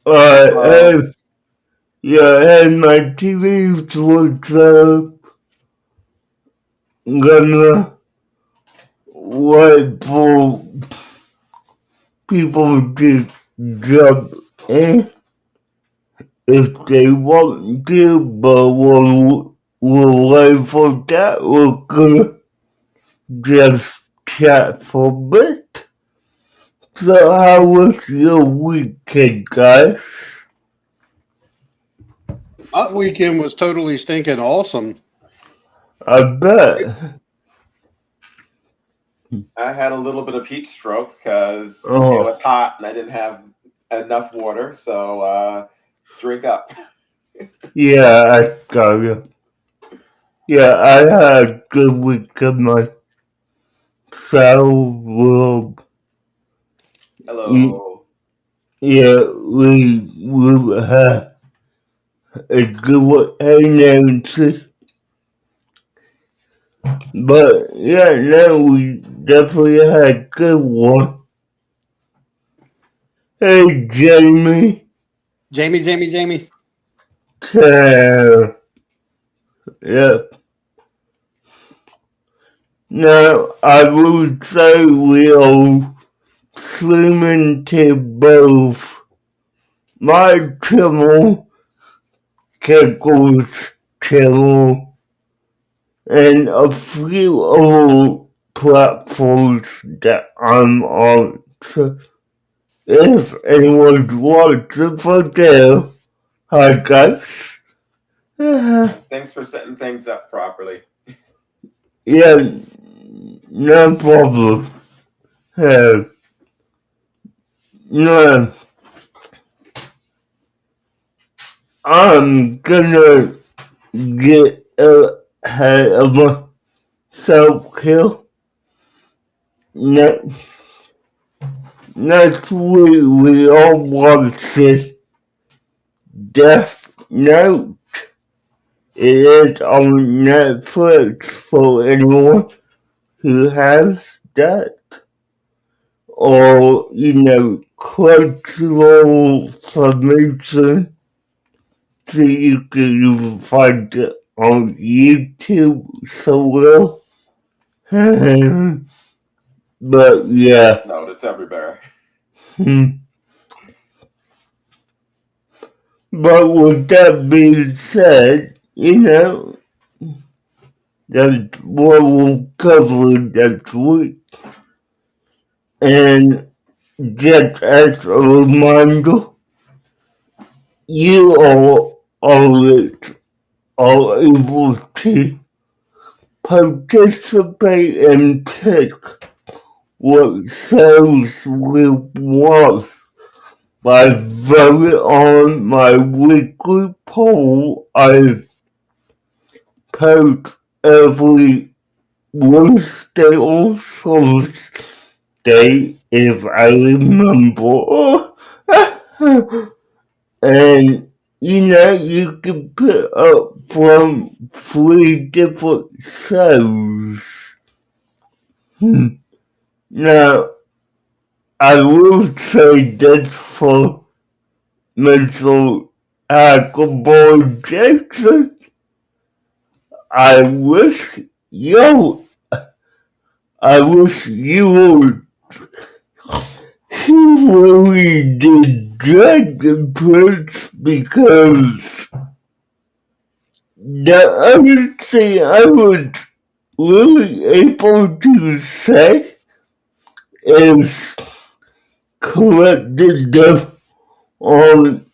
Uh, Uh, yeah, and my TV was gonna wait for people to jump in if they want to, but we'll wait for that. We're gonna just chat for a bit. So, how was your weekend, guys? My weekend was totally stinking awesome. I bet. I had a little bit of heat stroke because it Oh, was hot and I didn't have enough water. So drink up. yeah, I got you. Yeah, I had a good weekend myself. Well, we, Hello. yeah, we had a good one, Nancy. But yeah, no, we definitely had a good one. Hey, Jamie. Jamie, Jamie, Jamie. Uh, yeah. Now, I would say we all swimming to both my channel, Keko's channel, and a few other platforms that I'm on. So if anyone's watching from there, hi guys. Thanks for setting things up properly. Yeah, no problem. Uh, no, I'm gonna get ahead of myself here. Next, next week we all watch Death Note. It is on Netflix for anyone who has that. Or, cultural formation. So you can even find it on YouTube so well. But yeah. Death Note, it's everywhere. But with that being said, that's what we'll cover next week. And just as a reminder, you always are able to participate and pick what shows we watch by voting on my weekly poll I post every Wednesday or Thursday if I remember. And you can pick up from 3 different shows. Now, I will say this for Mr. Huckleberry Jackson. I wish you, I wish you would. He really did Dragon Prince because the other thing I was really able to say is corrected them on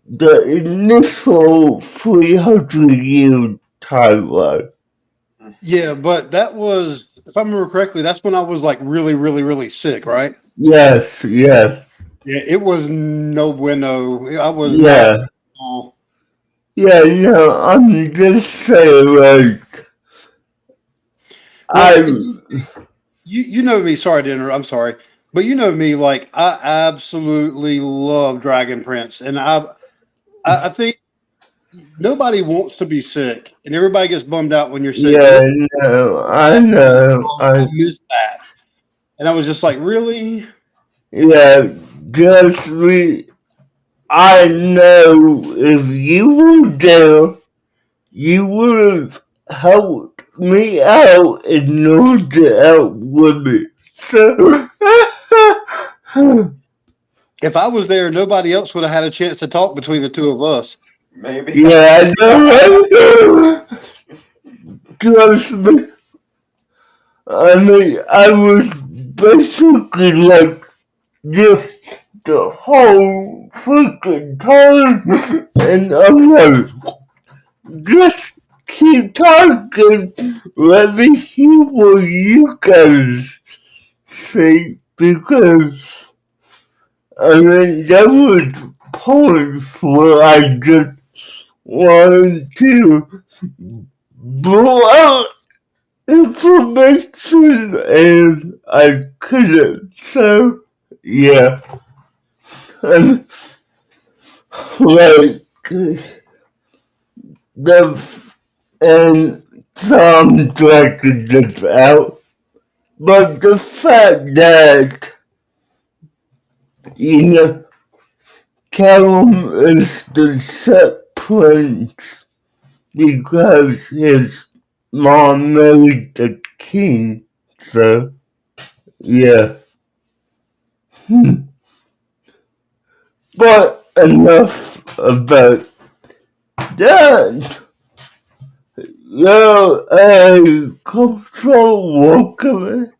the initial 300-year timeline. Yeah, but that was, if I remember correctly, that's when I was like really, really, really sick, right? Yes, yes, Yeah, it was no bueno. I was not. yeah. Oh, Yeah, I'm just saying, like, well, I, you know me. Sorry to interrupt. I'm sorry, but you know me. Like I absolutely love Dragon Prince, and I think nobody wants to be sick, and everybody gets bummed out when you're sick. But yeah, no, I know, I missed that, and I was just like, really? yeah, just I know if you were there, you would have helped me out and knocked it out with me. So, If I was there, nobody else would have had a chance to talk between the two of us. Maybe. yeah, I know. Trust me. I mean, I was basically like just the whole freaking time, and I'm like, just keep talking. Let me hear what you guys say because I mean there was points where I just wanted to blow out information and I couldn't. So yeah, and like the and some dragged it out. But the fact that, you know, Callum is the set prince because his mom married the king, so, yeah. But enough about that. Yo, hey, control welcome.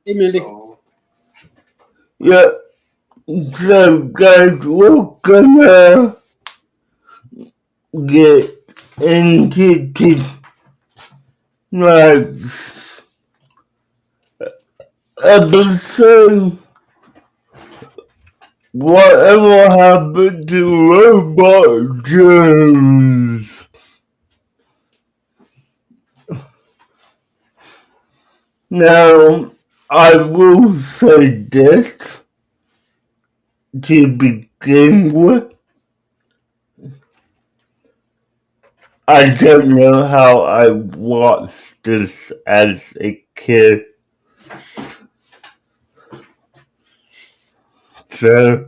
Hey, Mindy. So, Yeah, so guys, we're gonna get into tonight's episode. Whatever happened to Robot Jones? Now, I will say this to begin with. I don't know how I watched this as a kid. So,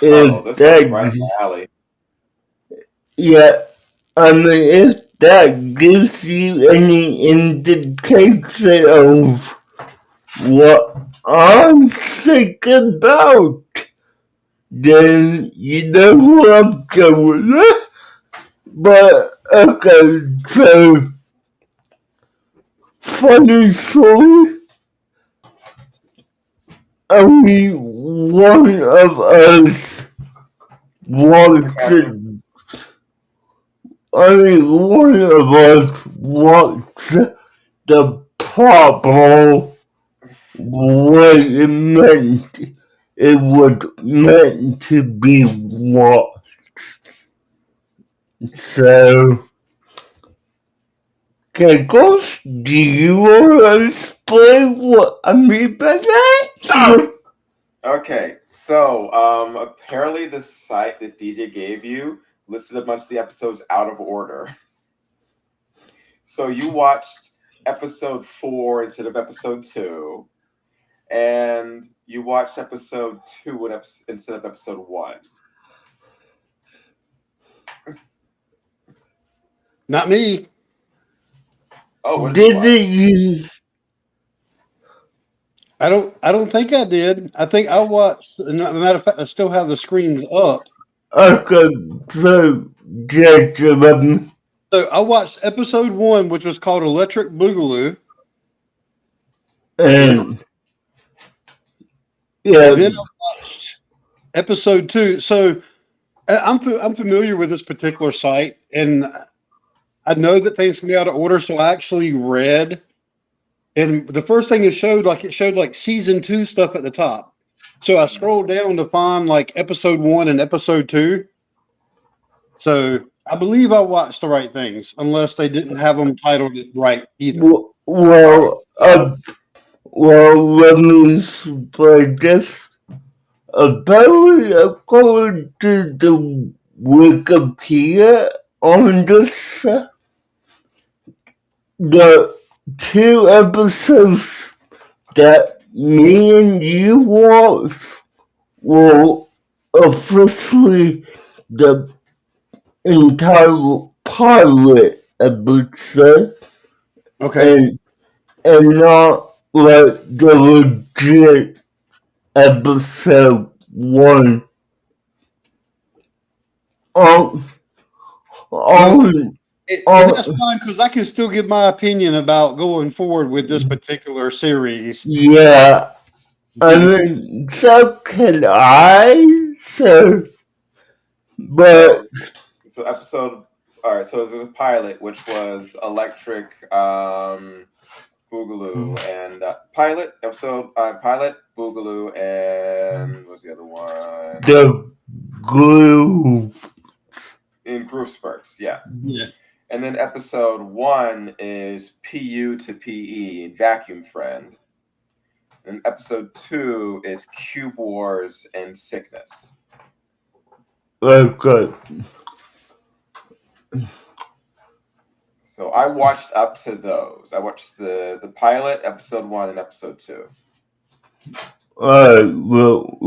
oh, if this one was right up that, my alley. yeah, I mean, if that gives you any indication of what I'm thinking about, then you know where I'm going with. But, okay, so, funny story, only one of us watched Okay. it. Only one of us watched the problem what it meant. It was meant to be watched. So, Kegels, do you want to explain what I mean by that? Okay, so apparently the site that DJ gave you listed a bunch of the episodes out of order. So you watched episode 4 instead of episode 2, and you watched episode 2 instead of episode 1. Not me. Oh, what did you watch? Didn't you? I don't think I did. I think I watched. As a matter of fact, I still have the screens up. Okay, so, gentlemen, So I watched episode 1, which was called Electric Boogaloo, and and yeah, then I watched episode 2. So I'm familiar with this particular site, and I know that things can be out of order. So I actually read, and the first thing it showed like season 2 stuff at the top. So I scrolled down to find like episode 1 and episode 2. So I believe I watched the right things, unless they didn't have them titled it right either. All right, well, so let me explain this. Apparently, according to the Wikipedia on this, the two episodes that me and you watched were officially the entire pilot episode Okay. and not like the legit episode one on Well, on and on that's fine because I can still give my opinion about going forward with this particular series. yeah. I mean, so can I. So, but So so episode all right, so it was a pilot which was Electric Boogaloo and pilot Boogaloo and what's the other one? the glue. In Groove Spurts, yeah. Yeah. And then episode one is PU to PE, Vacuum Friend. And episode two is Cube Wars and Sickness. Okay. So I watched up to those. I watched the pilot, episode one, and episode two. Alright, well,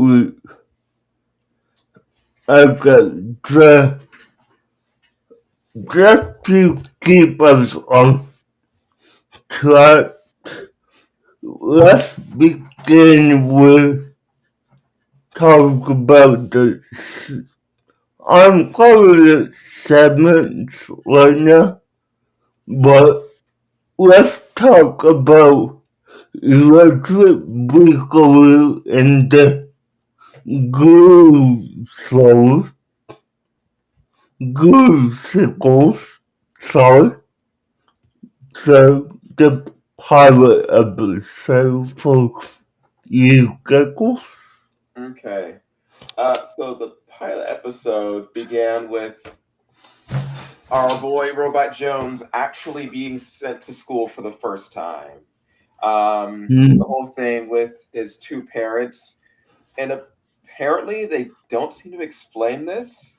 okay, just to keep us on track, let's begin with talk about I'm calling it segments right now, but let's talk about electric vehicle and the glue souls, glue sickles, sorry. So the pilot episode for you giggles. Okay. So the pilot episode began with our boy Robot Jones actually being sent to school for the first time. The Mm, whole thing with his two parents, and apparently they don't seem to explain this.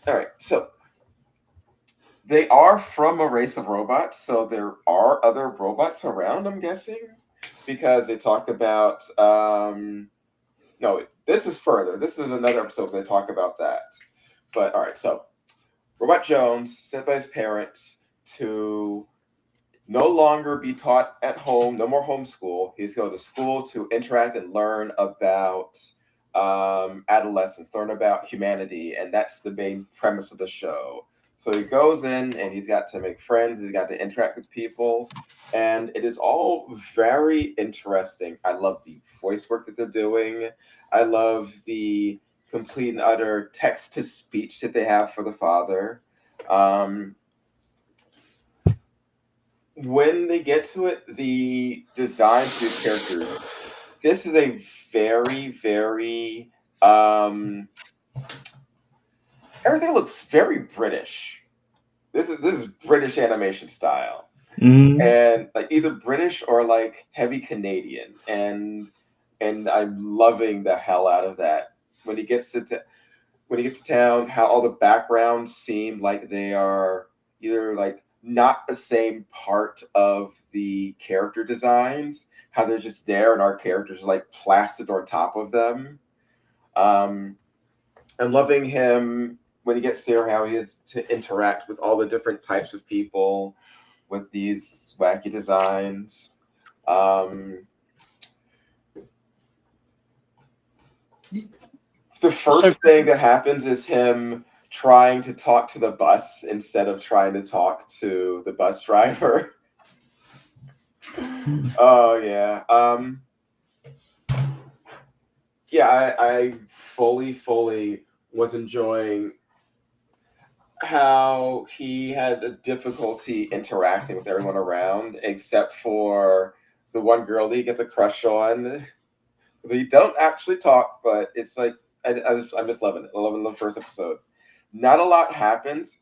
All right, so they are from a race of robots, so there are other robots around, I'm guessing, because they talk about. No, this is further. This is another episode where they talk about that. But all right, so Robot Jones sent by his parents to no longer be taught at home, no more homeschool. He's going to school to interact and learn about adolescence, learn about humanity, and that's the main premise of the show. So he goes in and he's got to make friends, he's got to interact with people, and it is all very interesting. I love the voice work that they're doing. I love the complete and utter text to speech that they have for the father. Um, when they get to it, the design for these characters, this is a very, very everything looks very British. This is British animation style. mm, And like either British or like heavy Canadian. And I'm loving the hell out of that. When he gets to when he gets to town, how all the backgrounds seem like they are either like not the same part of the character designs, how they're just there and our characters are like plastered on top of them. Um, I'm loving him when he gets there, how he has to interact with all the different types of people with these wacky designs. Um, the So first thing that happens is him trying to talk to the bus instead of trying to talk to the bus driver. Oh yeah. Yeah, I fully was enjoying how he had a difficulty interacting with everyone around, except for the one girl that he gets a crush on. They don't actually talk, but it's like I'm just loving it. I'm loving the first episode. Not a lot happens.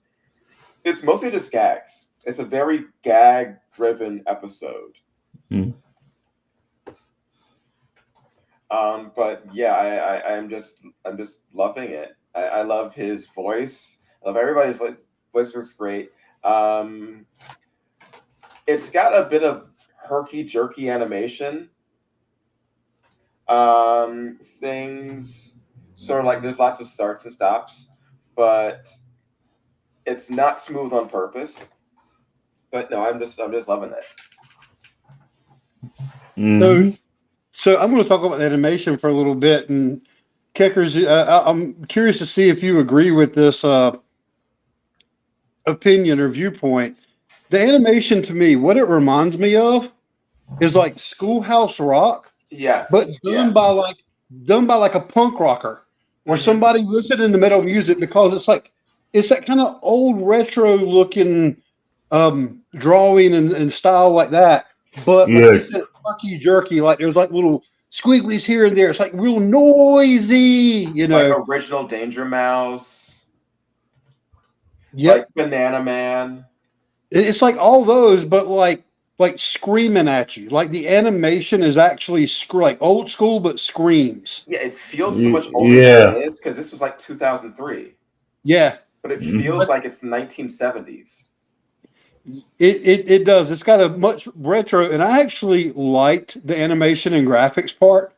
It's mostly just gags. It's a very gag-driven episode. mm. But yeah, I'm just loving it. I love his voice. I love everybody's voice. Voice works great. Um, it's got a bit of herky jerky animation things. sort of like there's lots of starts and stops, but it's not smooth on purpose. But no, I'm just loving it. So, Mm-hmm. so I'm going to talk about animation for a little bit. And Kickers, I'm curious to see if you agree with this opinion or viewpoint. The animation to me, what it reminds me of is like Schoolhouse Rock, but Yes, done yes. by like a punk rocker or Hmm. somebody listening to metal music because it's that kind of old retro looking drawing and style like that. But like Yes. it's a jerky jerky, like there's like little squigglies here and there. It's like real noisy, you Like know. original Danger Mouse, like Yep. Banana Man. It's like all those, but like screaming at you. Like the animation is actually like old school, but screams. Yeah, it feels so much older than Yeah. it is because this was like 2003, Yeah, but it Mm-hmm. feels but like it's 1970s. it does. It's got a much retro, and I actually liked the animation and graphics part.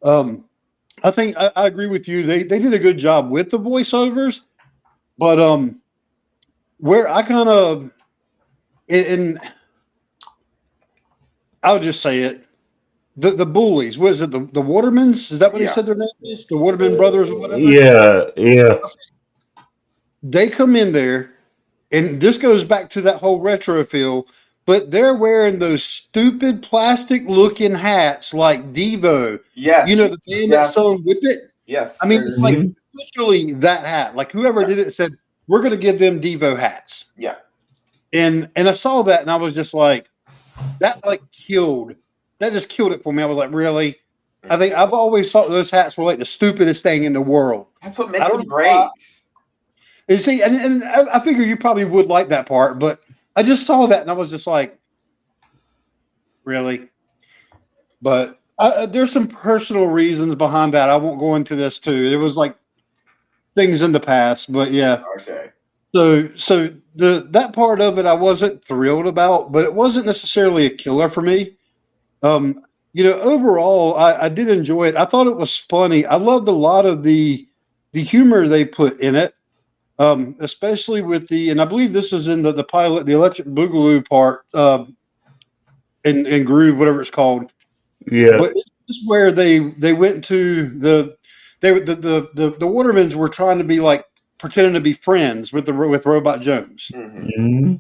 Um, I think I agree with you. They did a good job with the voiceovers, but where I kind of and I'll just say it. The bullies, what is it? The Watermans? Is that what he Yeah. said their name is? The Waterman brothers or whatever? Yeah. Yeah. They come in there, and this goes back to that whole retro feel, but they're wearing those stupid plastic looking hats like Devo. You Yes. know, the band that Yes. sung Whip It? Yes. I mean, it's like Mm-hmm. literally that hat. Like whoever Yeah. did it said, we're going to give them Devo hats. Yeah. And I saw that and I was just like, that like killed, that just killed it for me. I was like, really? I think I've always thought those hats were like the stupidest thing in the world. That's what I makes don't them know why. great. And see, and I figure you probably would like that part, but I just saw that and I was just like, really? But there's some personal reasons behind that. I won't go into this too. It was like things in the past, but yeah. Okay. So that part of it I wasn't thrilled about, but it wasn't necessarily a killer for me. Overall I did enjoy it. I thought it was funny. I loved a lot of the humor they put in it. Especially with and I believe this is in the pilot, the Electric Boogaloo part, and Groove, whatever it's called. Yeah. But it's just where they went to the Watermans were trying to be like pretending to be friends with Robot Jones, Hmm. Mm-hmm.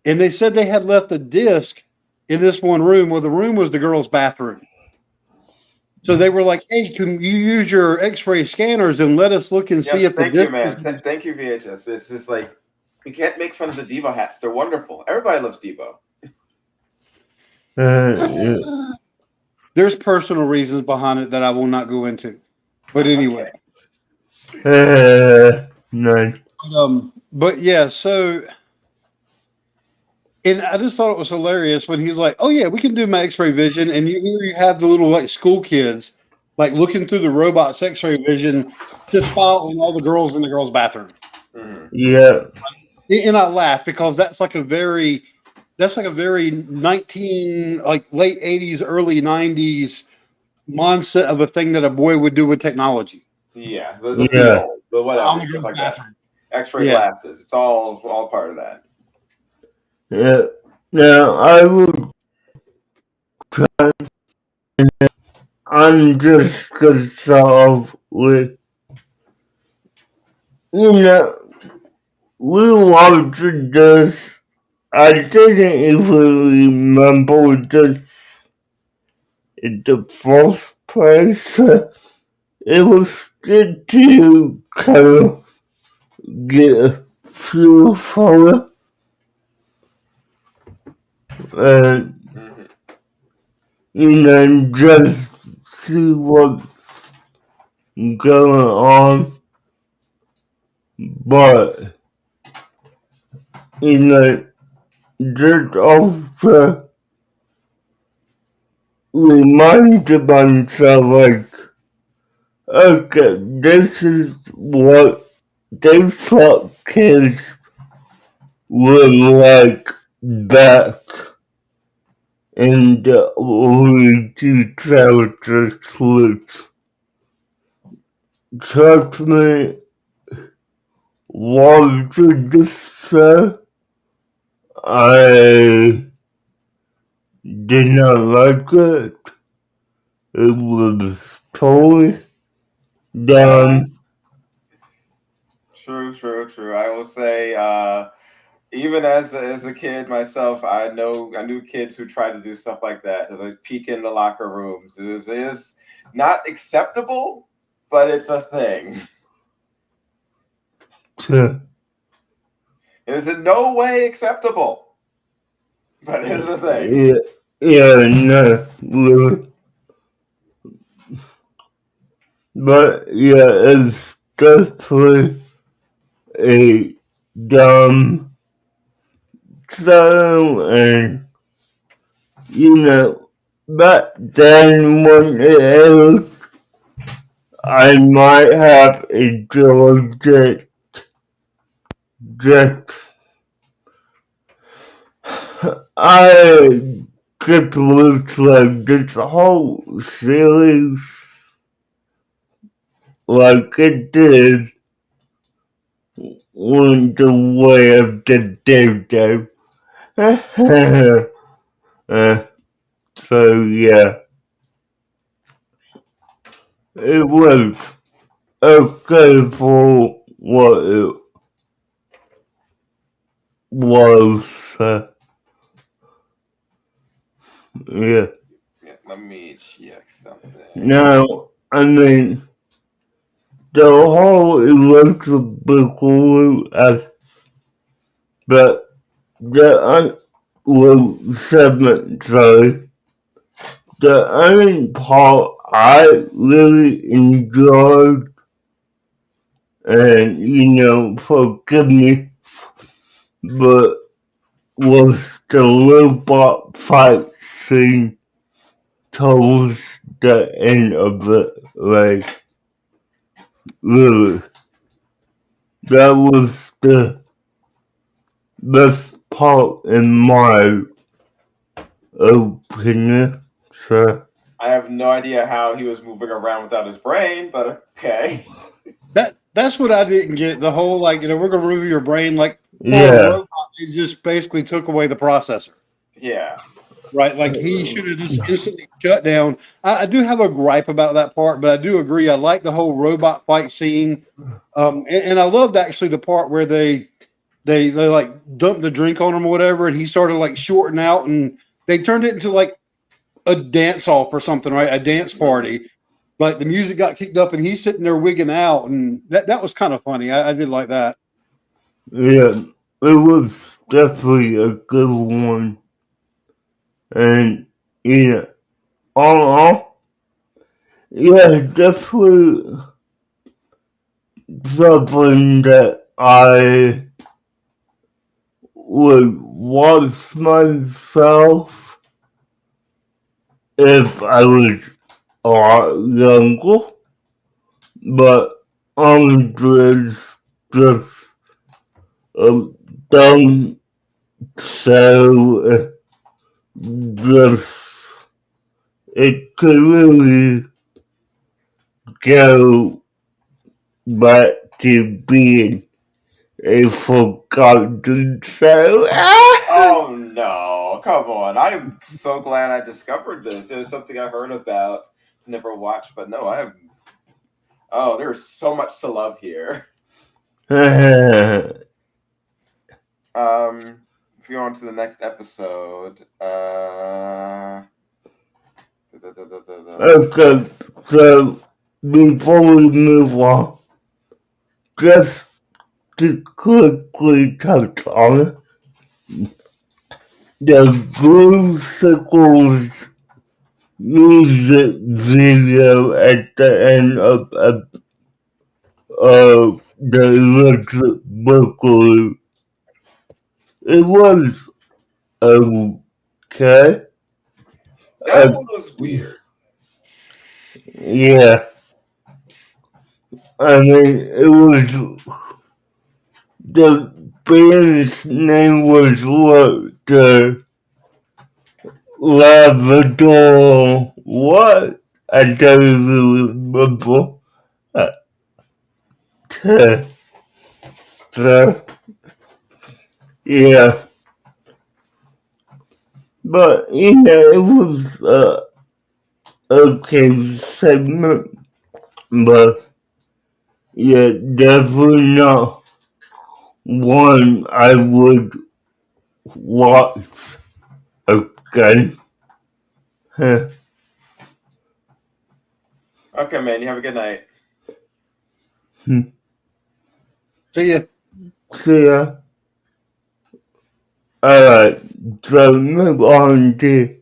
and they said they had left a disc in this one room. Well, the room was the girls' bathroom. So they were like, "Hey, can you use your X-ray scanners and let us look and see Yes. if the Thank you, disc is?" man. Thank you, VHS. It's just like you can't make fun of the Devo hats. They're wonderful. Everybody loves Devo. Yeah. There's personal reasons behind it that I will not go into. But anyway, Okay. Nice. but yeah, so and I just thought it was hilarious when he was like, "Oh yeah, we can do my X-ray vision," and you have the little like school kids like looking through the robot's X-ray vision to spy on all the girls in the girls' bathroom. Hmm. Yeah. And I laugh because that's like a very 19 like late 80s, early 90s mindset of a thing that a boy would do with technology Yeah. The Yeah. feel, the on whatever, the stuff girls' like that. bathroom. X-ray Yeah. glasses. It's all part of that. Yeah. Now I would try. I'm just concerned with you know we watched this. I didn't even remember this in the first place. It was good to kind of get a feel for it and Hmm. just see what's going on. But you know, just also reminded myself like, okay, this is what they thought kids were like back in the early 2000s clips. trust me, watching the show, I did not like it. It was totally dumb. True. I will say, even as a kid myself, I knew kids who tried to do stuff like that, like peek in the locker rooms. It is not acceptable, but it's a thing. It is in no way acceptable, but it is a thing. No, really. But yeah, it's definitely a dumb show, and back then when it aired, I might have enjoyed it. Just I just looks like this whole series, like it did, went the way of the dodo. So yeah, it was okay for what it was. Yeah. Yeah, let me check something. Now, I mean, the whole electrical but the segment, sorry, the only part I really enjoyed, and forgive me, but was the robot fight scene towards the end of it. Like, really, that was the best part in my opinion. So, I have no idea how he was moving around without his brain, but okay. That's what I didn't get. The whole like, we're gonna remove your brain. Like for a yeah, robot, they just basically took away the processor. Yeah. Right, like he should have just instantly shut down. I do have a gripe about that part, but I do agree. I like the whole robot fight scene, and I loved actually the part where they like dumped the drink on him or whatever, and he started like shorting out, and they turned it into like a dance off or something, right? A dance party. Like the music got kicked up, and he's sitting there wigging out, and that was kind of funny. I did like that. yeah, it was definitely a good one. And, yeah, all in all, yeah, definitely something that I would watch myself if I was a lot younger, but honestly, it's just a dumb show. Just, it could really go back to being a forgotten show. Oh no, come on. I'm so glad I discovered this. It was something I heard about, never watched, but no, I have. Oh, there's so much to love here. If you go on to the next episode, Okay, so before we move on, just to quickly touch on the Blue Circles music video at the end of the electric Berkeley. It was okay. that one was weird. Yeah, I mean, it was the band's name was what? The Lavador. What? I don't even remember. So, yeah. But, it was okay segment. But, yeah, definitely not one I would watch again. Okay, man. You have a good night. See ya. See ya. Alright, so move on to.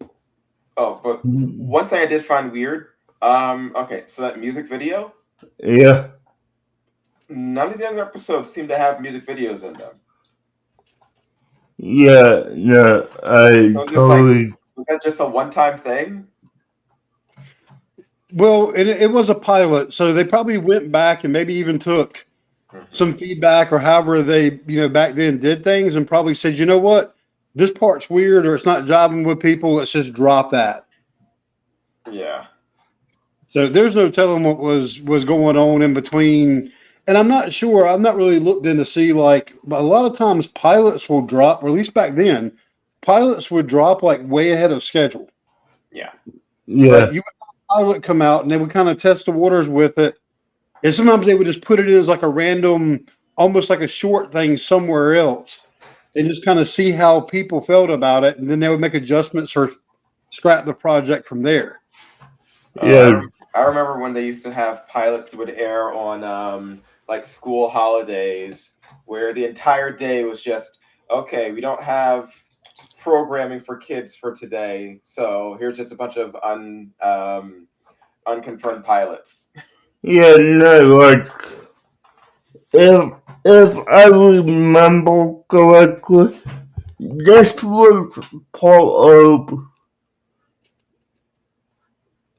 Oh, but one thing I did find weird. Okay, so that music video. Yeah, None of the other episodes seem to have music videos in them. yeah, no, I So just like, totally. was that just a one-time thing? Well, it was a pilot, so they probably went back and maybe even took some Mm-hmm. feedback or however they, back then did things and probably said, you know what, this part's weird or it's not jiving with people. Let's just drop that. Yeah. So there's no telling what was going on in between. And I'm not sure. I've not really looked in to see like a lot of times pilots will drop, or at least back then, pilots would drop like way ahead of schedule. Yeah. Like Yeah, you would have a pilot come out and they would kind of test the waters with it. And sometimes they would just put it in as like a random, almost like a short thing somewhere else. And just kind of see how people felt about it. And then they would make adjustments or scrap the project from there. I, yeah, I remember when they used to have pilots that would air on like school holidays, where the entire day was just okay. We don't have programming for kids for today, so here's just a bunch of unconfirmed pilots. yeah, no, like, if, if I remember correctly, this was part of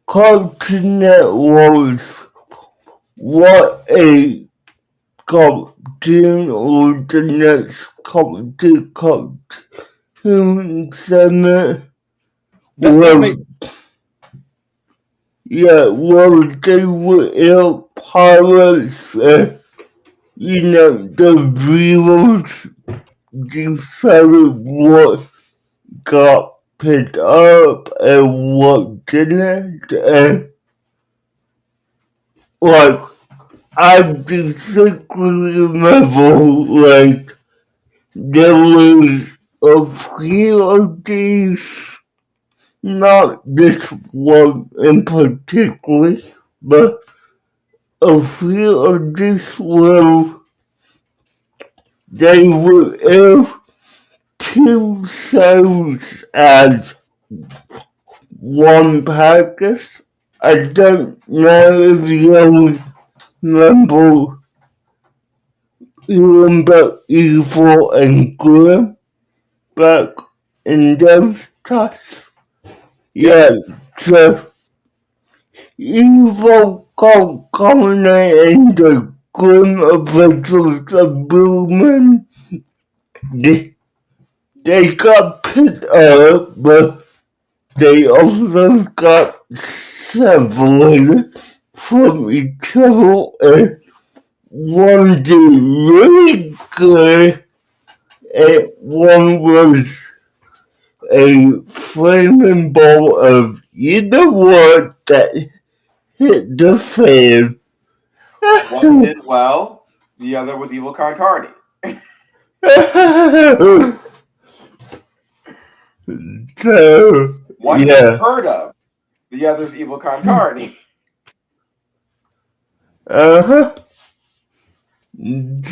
Cartoon Network's what a cartoon or the next cartoon segment That where, makes yeah, where they would air pilots, the viewers decided what got picked up and what didn't, and like, I distinctly remember, like, there was a few of these, not this one in particular, but a few of these where they would air two shows as one package. I don't know if you remember Evil and Grim back in those times. yep. Yeah, so Evil culminating the Grim Adventures of Blumen. They, they got picked up, but they also got separated from each other, and one did really good, and one was a flaming ball of you know what that hit the fan. One did well, the other was Evil Con Carney. So One you've yeah, heard of, the other's Evil Con Carney. uh-huh.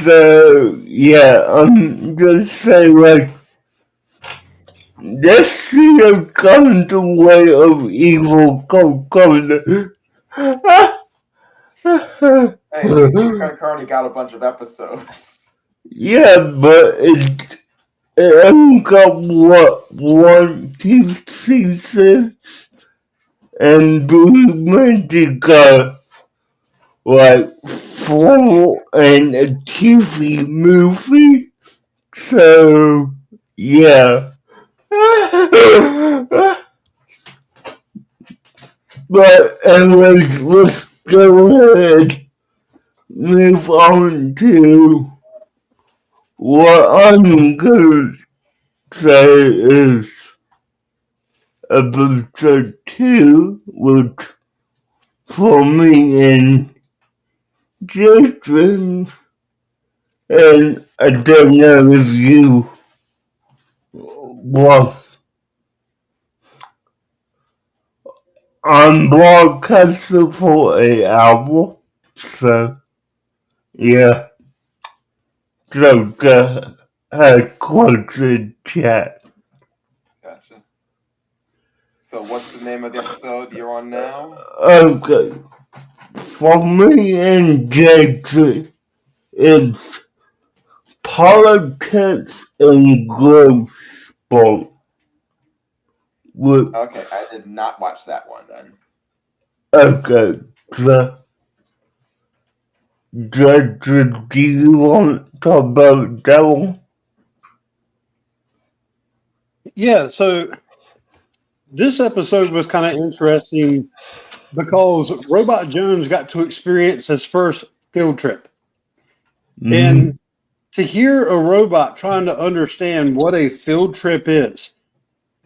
So yeah, I'm just saying like this should have come the way of evil Coconut. Hey, at least Evil Con Carney got a bunch of episodes. Yeah, but it only got what 1, 2 seasons, and Blue Magic got like 4 and a TV movie. So yeah. But anyways, let's go ahead move on to what I'm gonna say is episode 2, which for me and Jason, and I don't know if you well, I'm broadcasting for an hour, so yeah, so go ahead, question chat. Gotcha. So, what's the name of the episode you're on now? Okay, for me and Jason, it's politics and growth sport. Okay, I did not watch that one then. Okay, so do you want to talk about that one? Yeah, so this episode was kind of interesting because Robot Jones got to experience his first field trip. Mm-hmm. And to hear a robot trying to understand what a field trip is,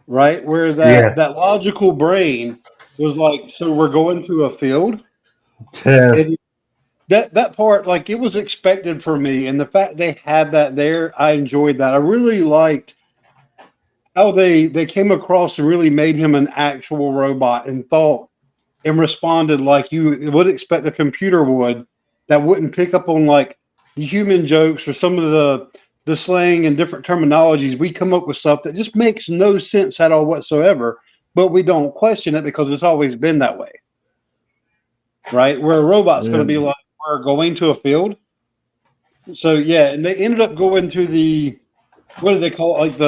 right? Where Yeah. that logical brain was like, so we're going to a field? Yeah. And that part, like it was expected for me. And the fact they had that there, I enjoyed that. I really liked how they came across and really made him an actual robot and thought and responded like you would expect a computer would, that wouldn't pick up on like the human jokes or some of the slang and different terminologies. We come up with stuff that just makes no sense at all whatsoever, but we don't question it because it's always been that way, right? Where a robot's going to be like, we're going to a field. So yeah, and they ended up going to the, what do they call it? Like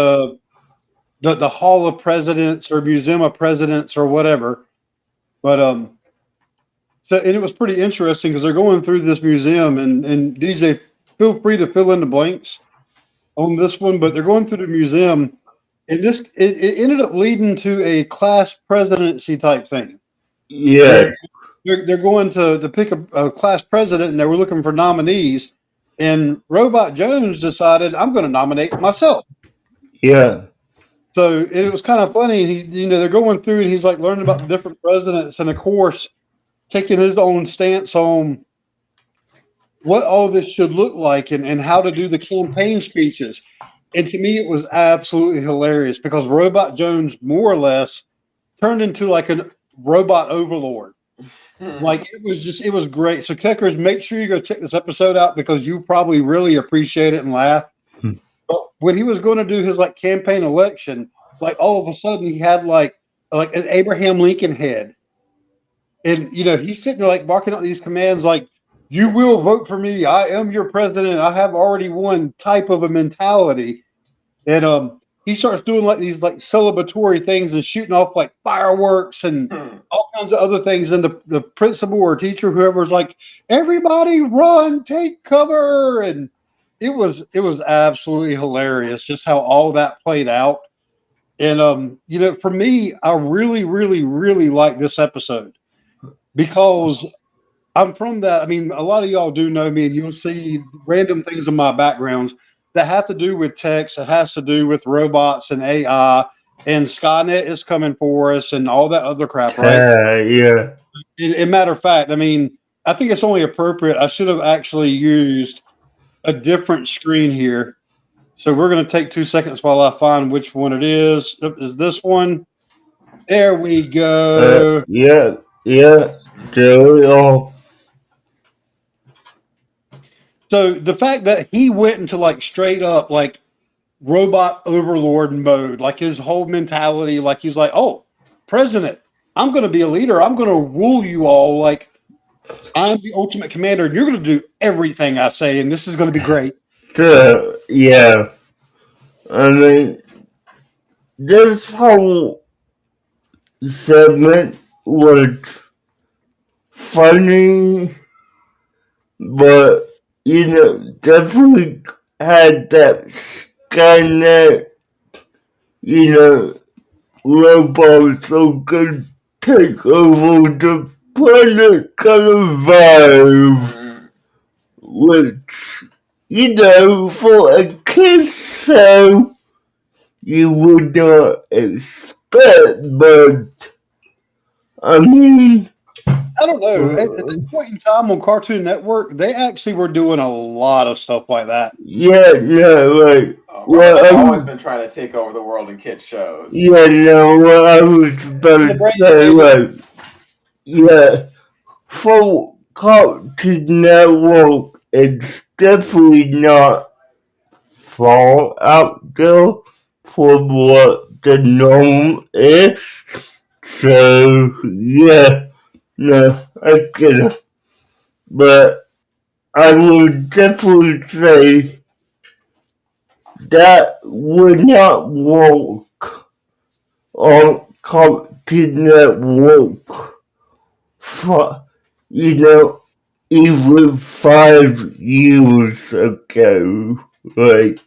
the Hall of Presidents or Museum of Presidents or whatever. But so, and it was pretty interesting because they're going through this museum, and DJ, feel free to fill in the blanks on this one, but they're going through the museum, and it ended up leading to a class presidency type thing Yeah. where they're going to pick a class president, and they were looking for nominees, and Robot Jones decided, I'm going to nominate myself. Yeah. So it was kind of funny. They're going through, and he's like learning about the different presidents, and of course, taking his own stance on what all this should look like and how to do the campaign speeches. And to me, it was absolutely hilarious because Robot Jones more or less turned into like a robot overlord. Like it was great. So Keckers, make sure you go check this episode out because you probably really appreciate it and laugh. But when he was going to do his like campaign election, like all of a sudden he had like an Abraham Lincoln head. And he's sitting there like barking out these commands like, you will vote for me. I am your president. I have already won type of a mentality. And he starts doing like these like celebratory things and shooting off like fireworks and all kinds of other things. And the principal or teacher, whoever's like, everybody run, take cover. And it was absolutely hilarious just how all that played out. And for me, I really, really, really like this episode because I'm from that. I mean, a lot of y'all do know me, and you'll see random things in my backgrounds that have to do with text, that has to do with robots and AI, and Skynet is coming for us, and all that other crap, right? Yeah. In matter of fact, I mean, I think it's only appropriate. I should have actually used a different screen here. So we're going to take 2 seconds while I find which one it is. Is this one? There we go. Yeah. There we are. So the fact that he went into like straight up like robot overlord mode, like his whole mentality, like he's like, oh, president, I'm going to be a leader. I'm going to rule you all. Like I'm the ultimate commander, and you're going to do everything I say, and this is going to be great. Yeah. I mean, this whole segment was funny, but definitely had that Skynet, you know, robots so could take over the planet kind of vibe. which, for a kids show, you would not expect, but I mean, I don't know. At that point in time on Cartoon Network, they actually were doing a lot of stuff like that. yeah, no, like, Cartoon's always well, been trying to take over the world in kid shows. yeah, no, what I was about The to Brain say, Baby. like, yeah, for Cartoon Network, it's definitely not far out there for what the norm is. So, yeah, no, I get it. But I would definitely say that would not work on Cartoon Network for, you know, even 5 years ago. Like,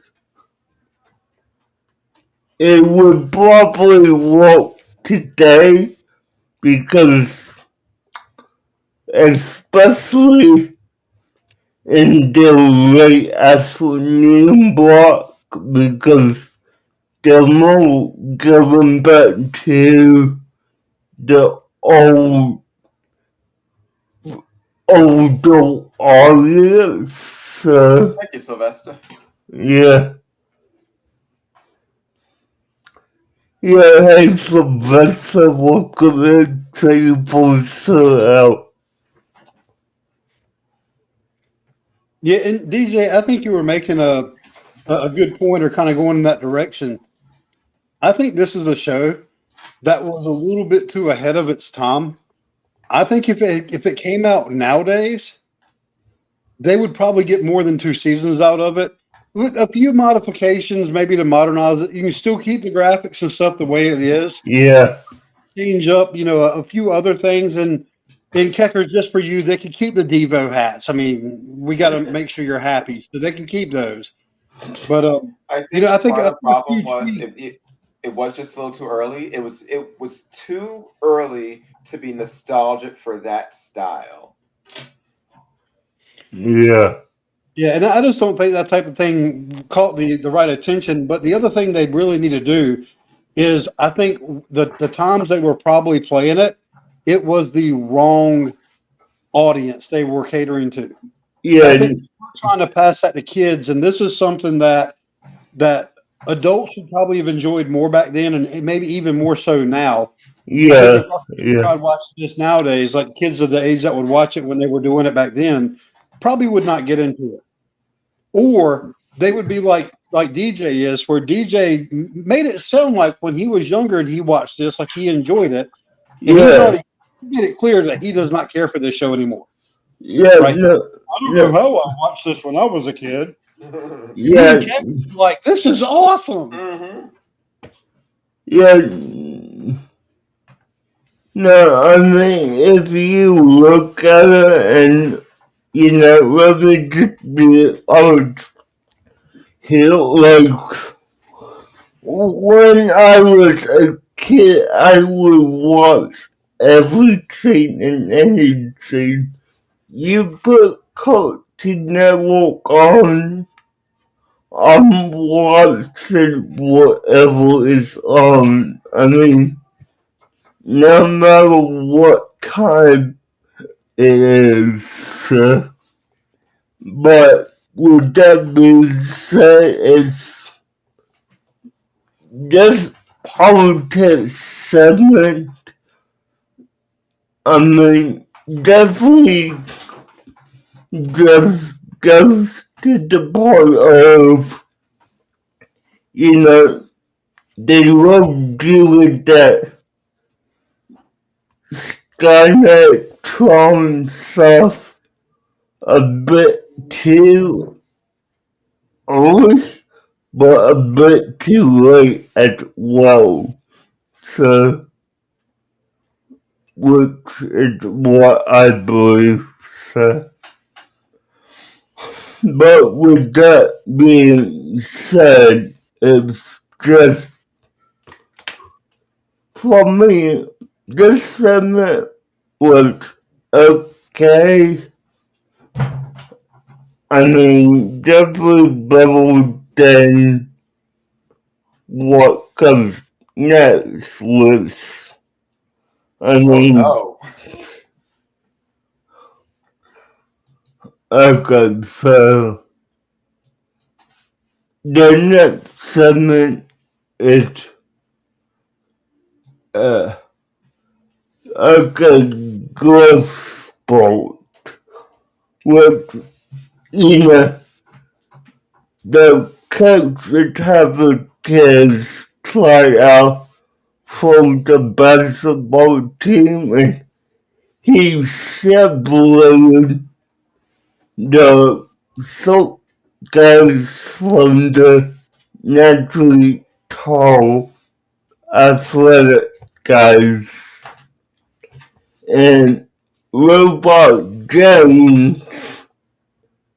it would probably work today because, especially in the late afternoon block, because they're more given back to the older audience. So, Thank you, Sylvester. yeah. Yeah, hey Sylvester, welcome in to you both out. Yeah, and DJ, I think you were making a good point or kind of going in that direction. I think this is a show that was a little bit too ahead of its time. I think if it came out nowadays, they would probably get more than 2 seasons out of it. With a few modifications, maybe to modernize it. You can still keep the graphics and stuff the way it is. Yeah, Change up, a few other things, and in Keckers, just for you, they can keep the Devo hats. I mean, we got to make sure you're happy, so they can keep those. But I think I think part of a the problem huge was feat. it was just a little too early. It was too early to be nostalgic for that style. yeah, Yeah, and I just don't think that type of thing caught the right attention. But the other thing they really need to do is, I think the times they were probably playing it, it was the wrong audience they were catering to. I yeah, think we're trying to pass that to kids, and this is something that adults would probably have enjoyed more back then, and maybe even more so now. I think yeah, if our kids yeah, tried watching this nowadays, like kids of the age that would watch it when they were doing it back then, probably would not get into it, or they would be like DJ is, where DJ made it sound like when he was younger and he watched this, like he enjoyed it, and he's yeah, already made it clear that he does not care for this show anymore. yeah, Right? no, I don't know no, how I watched this when I was a kid. Me and yeah, Kevin were like, this is awesome. Mm-hmm. yeah, no, I mean, if you look at it and, let me just be honest here, like, when I was a kid, I would watch everything and anything. You put Cartoon Network on, I'm watching whatever is on. I mean, no matter what time it is. But with that being said, it's just politics segment. I mean, definitely just goes to the point of, you know, they love doing that Skynet Tron stuff a bit too early, but a bit too late as well. So, which is what I believe. So, but with that being said, it's just for me, this segment was okay. I mean, definitely better than what comes next with, I Oh mean, no. okay, so the next segment is, uh, okay, growth sport, which, you know, the coach would have the kids try out for the basketball team, and he separated the short guys from the naturally tall athletic guys. And Robot Jones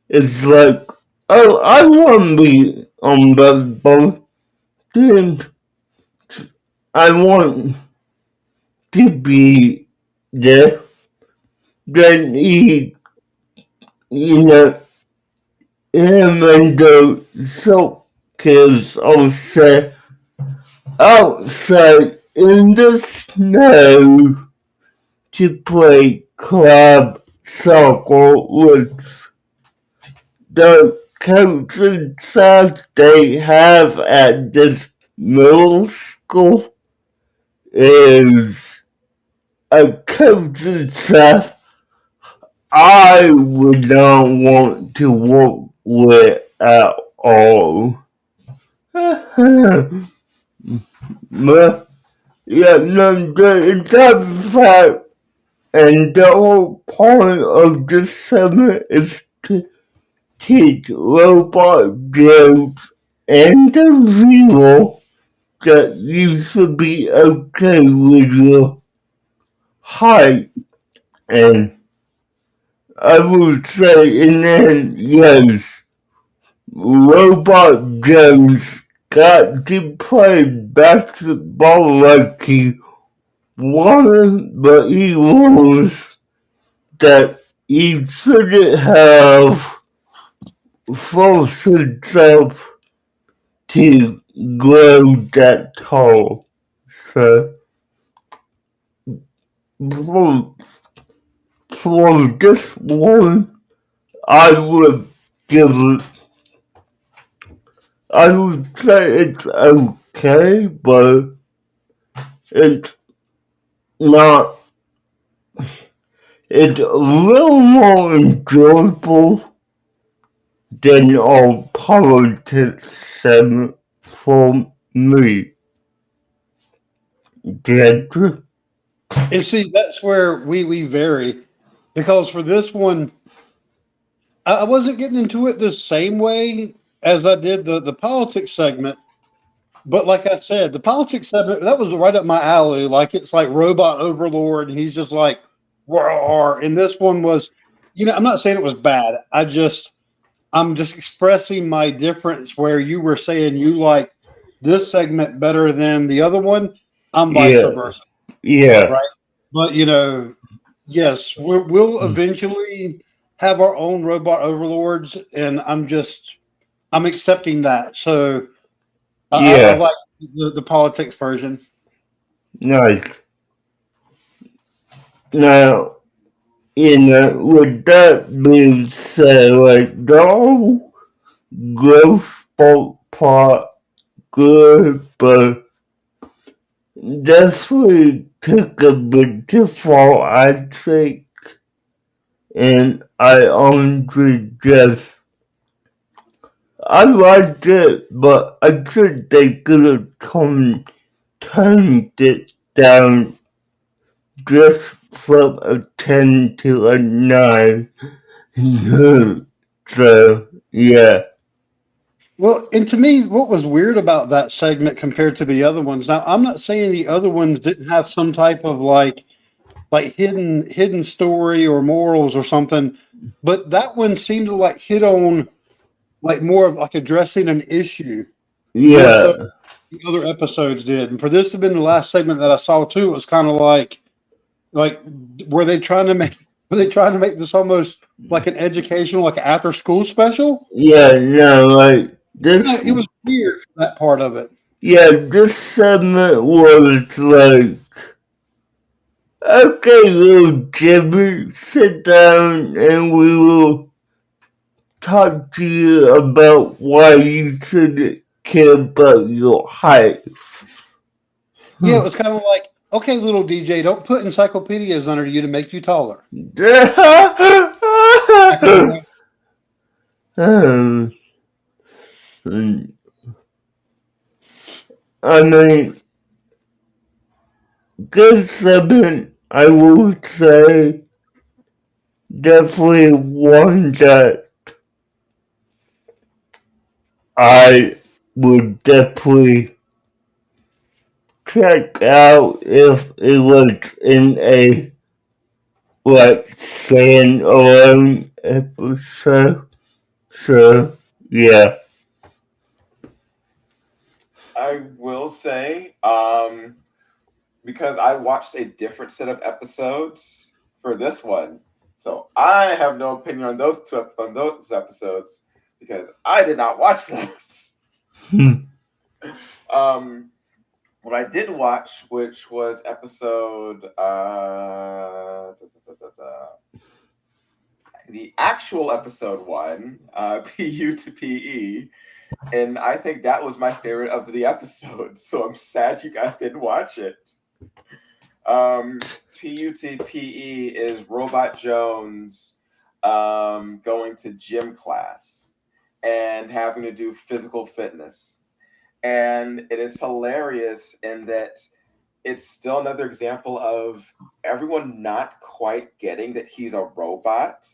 is like, oh, I want to be on basketball team. I want to be there. Then you know, him and the short kids all say outside in the snow to play club soccer with the coaching staff they have at this middle school is a coaching staff I would not want to work with at all. But yeah, no, the fact, and the whole point of this summit is to teach robot jokes and the viewer that you should be okay with your height. And I would say in the end, yes, Robot Jones got to play basketball like he wanted, but he rules that he shouldn't have forced himself to grow that tall. So for, for this one, I would give it, I would say it's okay, but it's not, it's a little more enjoyable than our politics segment for me. Gentry? And see, that's where we vary, because for this one, I wasn't getting into it the same way as I did the politics segment. But like I said, the politics segment, that was right up my alley. Like it's like robot overlord, and he's just like roar. And this one was, I'm not saying it was bad. I'm just expressing my difference where you were saying you like this segment better than the other one. I'm vice Yeah, versa, yeah, right? But yes, we'll eventually have our own robot overlords, and I'm accepting that. So I yeah. like the politics version. Nice. Now, with that being said, like, the whole growth part good, but definitely took a bit too far, I think. And I honestly just, I liked it, but I think they could have toned it down just from a 10 to a 9. So, yeah. Well, and to me, what was weird about that segment compared to the other ones? Now, I'm not saying the other ones didn't have some type of like hidden story or morals or something, but that one seemed to like hit on like more of like addressing an issue more so Yeah, than the other episodes did. And for this to have been the last segment that I saw too, it was kind of like were they trying to make Were they trying to make this almost like an educational, like after school special? Yeah, no, like No, this. it was weird for that part of it. Yeah, this segment was like, okay, little Jimmy, sit down and we will talk to you about why you shouldn't care about your height. Yeah, it was kind of like, okay, little DJ, don't put encyclopedias under you to make you taller. Back in the day. um, I mean, good segment, I will say, definitely one that I would definitely check out if it was in a like standalone episode. So yeah. I will say, because I watched a different set of episodes for this one, so I have no opinion on those episodes because I did not watch those. um, what I did watch, which was episode the actual episode one, PU to PE, and I think that was my favorite of the episode. So I'm sad you guys didn't watch it. PUTPE is Robot Jones going to gym class and having to do physical fitness. And it is hilarious in that it's still another example of everyone not quite getting that he's a robot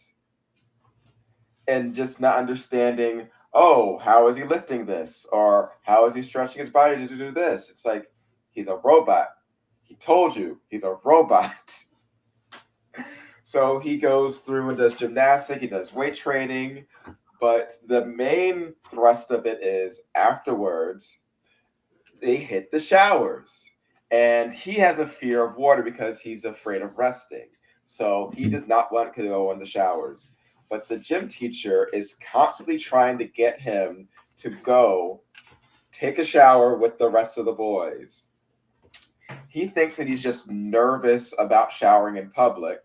and just not understanding, oh, how is he lifting this? Or how is he stretching his body to do this? It's like, he's a robot. He told you he's a robot. So he goes through and does gymnastics, he does weight training, but the main thrust of it is afterwards, they hit the showers. And he has a fear of water because he's afraid of resting. So he does not want to go in the showers. But the gym teacher is constantly trying to get him to go take a shower with the rest of the boys. He thinks that he's just nervous about showering in public.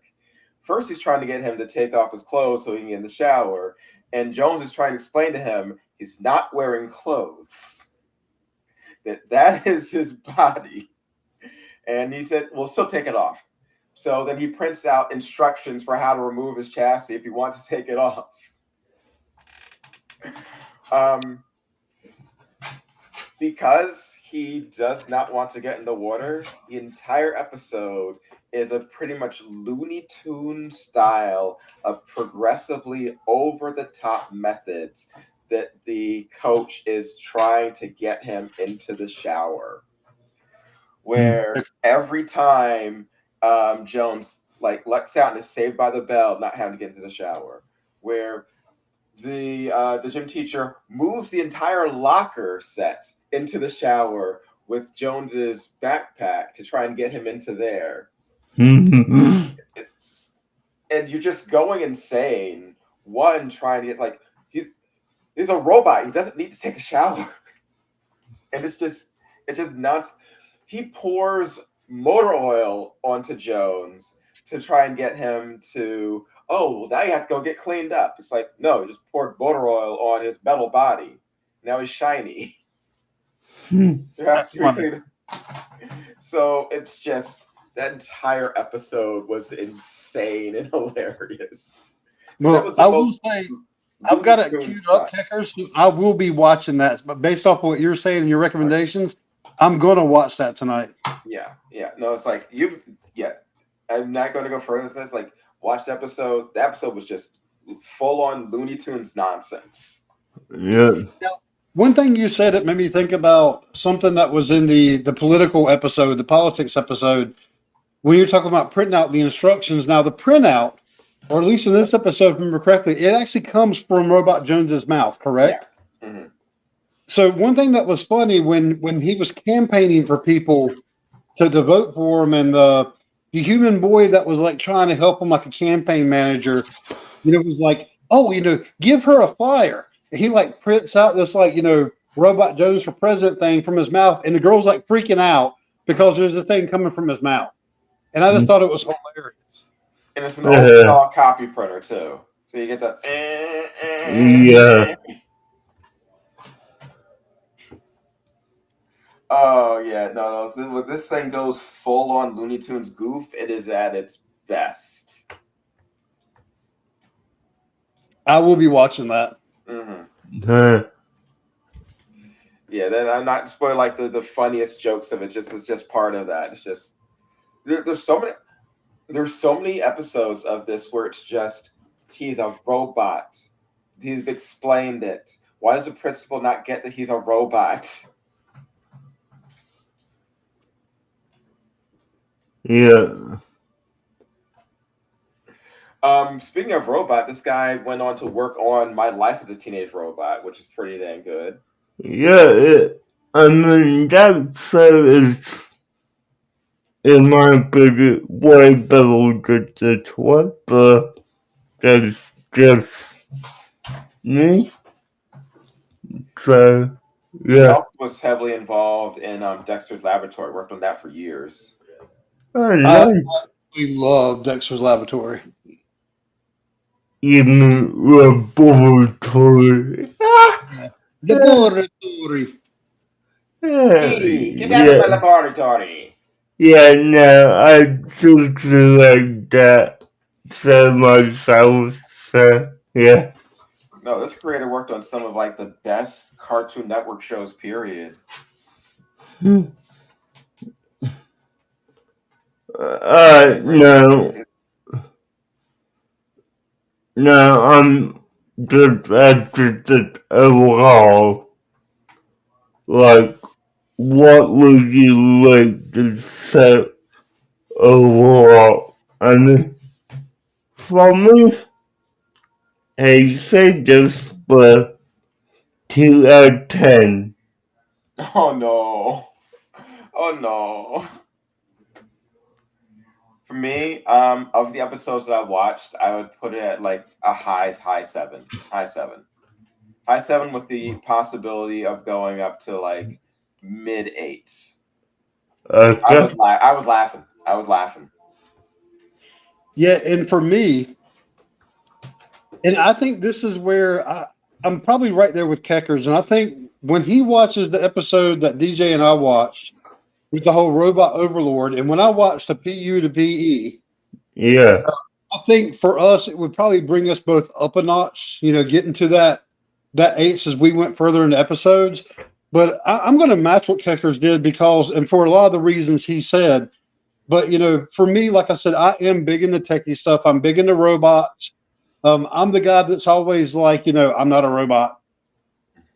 First, he's trying to get him to take off his clothes so he can get in the shower. And Jones is trying to explain to him he's not wearing clothes, that is his body. And he said, well, still take it off. So then he prints out instructions for how to remove his chassis if he wants to take it off. Because he does not want to get in the water, the entire episode is a pretty much Looney Tune style of progressively over the top methods that the coach is trying to get him into the shower. Where every time Jones like lets out and is saved by the bell, not having to get into the shower, where the gym teacher moves the entire locker set into the shower with Jones's backpack to try and get him into there. It's, and you're just going insane. One trying to get like he's a robot. He doesn't need to take a shower, and it's just nuts. He pours motor oil onto Jones to try and get him to, oh, well, now you have to go get cleaned up. It's like, no, he just poured motor oil on his metal body. Now he's shiny. That's funny. So it's just, that entire episode was insane and hilarious. Well, I will say, I've got it queued up, Kicker, so I will be watching that. But based off of what you're saying and your recommendations, I'm going to watch that tonight. Yeah. No, it's like, I'm not going to go further than this. Like, watch the episode. The episode was just full on Looney Tunes nonsense. Yeah. Now, one thing you said that made me think about something that was in the political episode, the politics episode, when you're talking about printing out the instructions. Now, the printout, or at least in this episode, if I remember correctly, it actually comes from Robot Jones's mouth, correct? Yeah. Mm-hmm. So one thing that was funny when he was campaigning for people to vote for him, and the human boy that was like trying to help him like a campaign manager, was like, oh, give her a flyer. And he like prints out this like, Robot Jones for President thing from his mouth, and the girl's like freaking out because there's a thing coming from his mouth. And I just thought it was hilarious. And it's an old style copy printer too. So you get the Yeah. Oh yeah, no. When this thing goes full on Looney Tunes goof, it is at its best. I will be watching that. Yeah, then I'm not spoiling like the funniest jokes of it. It's just part of that. It's just there's so many episodes of this where it's just he's a robot. He's explained it. Why does the principal not get that he's a robot? Yeah. Speaking of robot, this guy went on to work on My Life as a Teenage Robot, which is pretty dang good. Yeah, I mean, that show is, in my opinion, way better than this one, but that's just me. So, He yeah. also was heavily involved in Dexter's Laboratory, worked on that for years. Oh, I nice. absolutely love Dexter's Laboratory. Even laboratory. Laboratory. Hey, get out of my Yeah. laboratory! Yeah, no, I just like that so myself, so, yeah. No, this creator worked on some of like the best Cartoon Network shows, period. No, no, I'm just after the overall, like, what would you like to say overall? I mean, for me, I say this for 2 out of 10. Oh no. Oh no. For me, of the episodes that I watched, I would put it at like a high seven. High seven. High seven with the possibility of going up to like mid eights. Okay. I was laughing. I was laughing. Yeah, and for me, and I think this is where I'm probably right there with Keckers. And I think when he watches the episode that DJ and I watched with the whole robot overlord, and when I watched the PU to PE, Yeah. I think for us it would probably bring us both up a notch, getting to that eights as we went further into episodes. But I'm going to match what Keckers did because, and for a lot of the reasons he said, but for me, like I said, I am big into techie stuff. I'm big into robots. I'm the guy that's always like, I'm not a robot.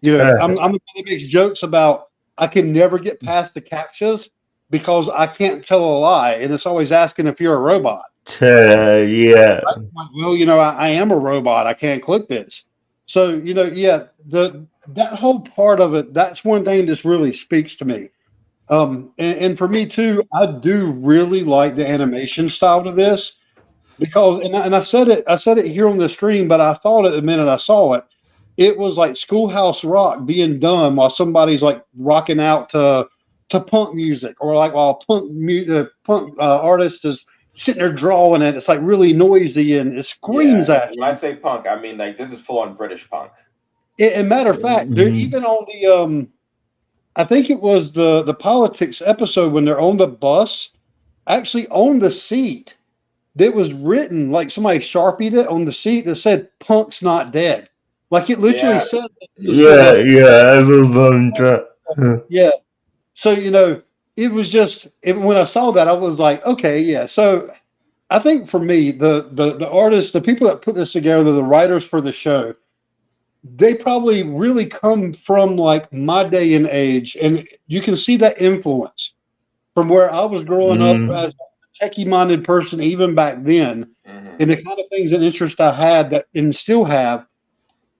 I'm the guy that makes jokes about I can never get past the captchas because I can't tell a lie, and it's always asking if you're a robot. Yeah. I'm like, well, I am a robot. I can't click this. So, yeah, that whole part of it, that's one thing that really speaks to me. And for me too, I do really like the animation style to this because, and I said it here on the stream, but I thought it the minute I saw it, it was like Schoolhouse Rock being done while somebody's like rocking out to punk music, or like while punk artist is sitting there drawing it. It's like really noisy and it Yeah. screams at When I you. say punk, I mean like this is full on British punk. And matter of fact, they're even on the I think it was the politics episode when they're on the bus, actually on the seat, that was written like somebody sharpied it on the seat that said "Punk's not dead." Like it literally Yeah. said that in the school Yeah, bus. yeah, everyone that. Yeah. So it was just when I saw that, I was like, okay, yeah. So I think for me, the artists, the people that put this together, the writers for the show, they probably really come from like my day and age, and you can see that influence from where I was growing up as a techie minded person, even back then, Mm-hmm. and the kind of things and interest I had that and still have.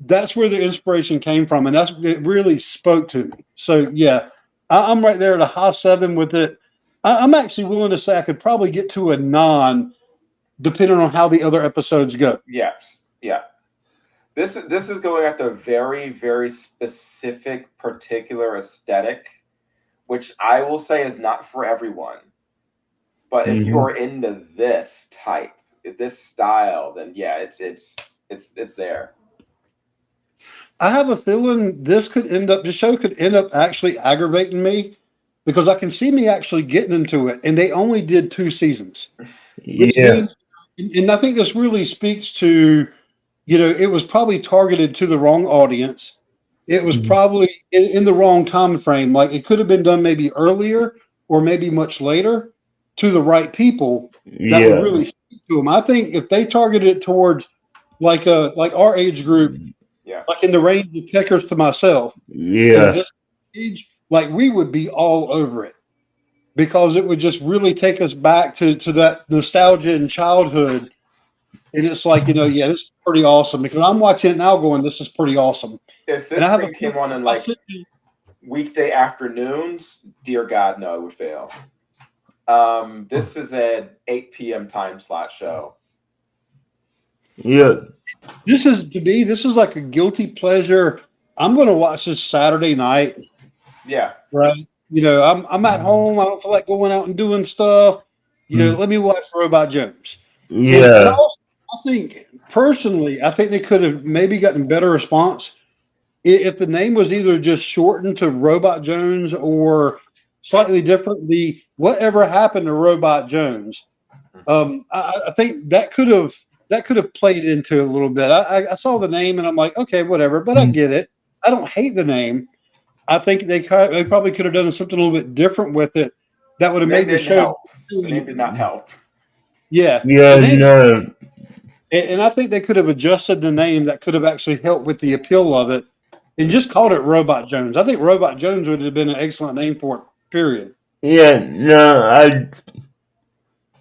That's where the inspiration came from, and it really spoke to me. So yeah, I'm right there at a high seven with it. I'm actually willing to say I could probably get to a nine, depending on how the other episodes go. Yes. Yeah. This is going after a very, very specific, particular aesthetic, which I will say is not for everyone. But if you Mm-hmm. are into this type, this style, then yeah, it's there. I have a feeling this show could end up actually aggravating me because I can see me actually getting into it, and they only did 2 seasons, which Yeah. means, and I think this really speaks to, it was probably targeted to the wrong audience. It was probably in the wrong time frame. Like it could have been done maybe earlier or maybe much later to the right people that would Yeah. really speak to them. I think if they targeted it towards like our age group, Yeah. like in the range of Checkers to myself, in Yeah. this age, like we would be all over it because it would just really take us back to that nostalgia and childhood. And it's like, yeah, this is pretty awesome because I'm watching it now going, this is pretty awesome. If And I this have a thing feeling came on in I'll like sit weekday afternoons, dear God, no, it would fail. This is an 8 p.m. time slot show. Yeah. this is like a guilty pleasure. I'm going to watch this Saturday night, Yeah. right? I'm at home. I don't feel like going out and doing stuff. Let me watch Robot Jones. And Yeah. also, I think personally, I think they could have maybe gotten better response if the name was either just shortened to Robot Jones or slightly different. The whatever happened to Robot Jones, I think that could have played into it a little bit. I saw the name and I'm like, okay, whatever, but I get it. I don't hate the name. I think they probably could have done something a little bit different with it that would The have name made the didn't show. help. The name did not help. Yeah, Yeah. the name, No. and I think they could have adjusted the name that could have actually helped with the appeal of it, and just called it Robot Jones. I think Robot Jones would have been an excellent name for it. Period. Yeah. No. I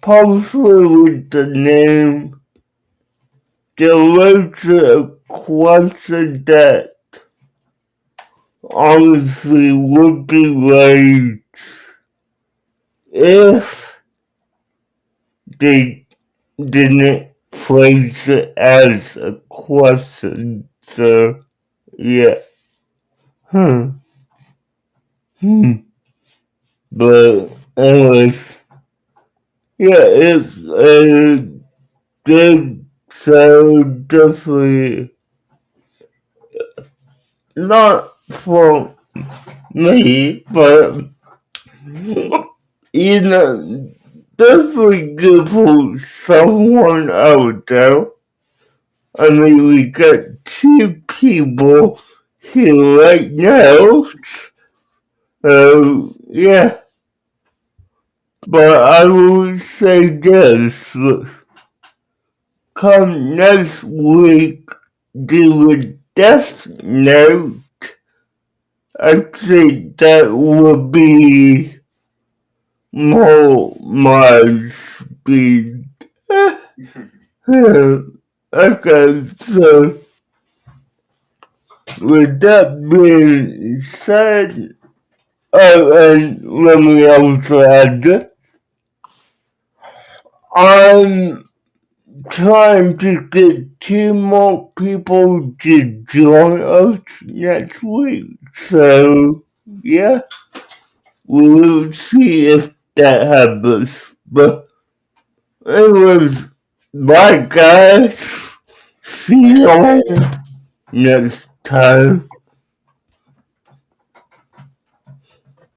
probably with the name. There was a question that honestly would be raised if they didn't phrase it as a question. So yeah. Hmm. Hmm. But anyways, yeah, it's a good show. Definitely not for me, but you know, definitely good for someone out there. I mean, we got two people here right now. So, yeah. But I will say this. Come next week, do a Death Note. I think that will be more my speed. Okay, so with that being said, oh, and let me also add, I'm trying to get two more people to join us next week. So, yeah, we'll see if that happens. But, anyways, bye guys. See Later, you all later. next time.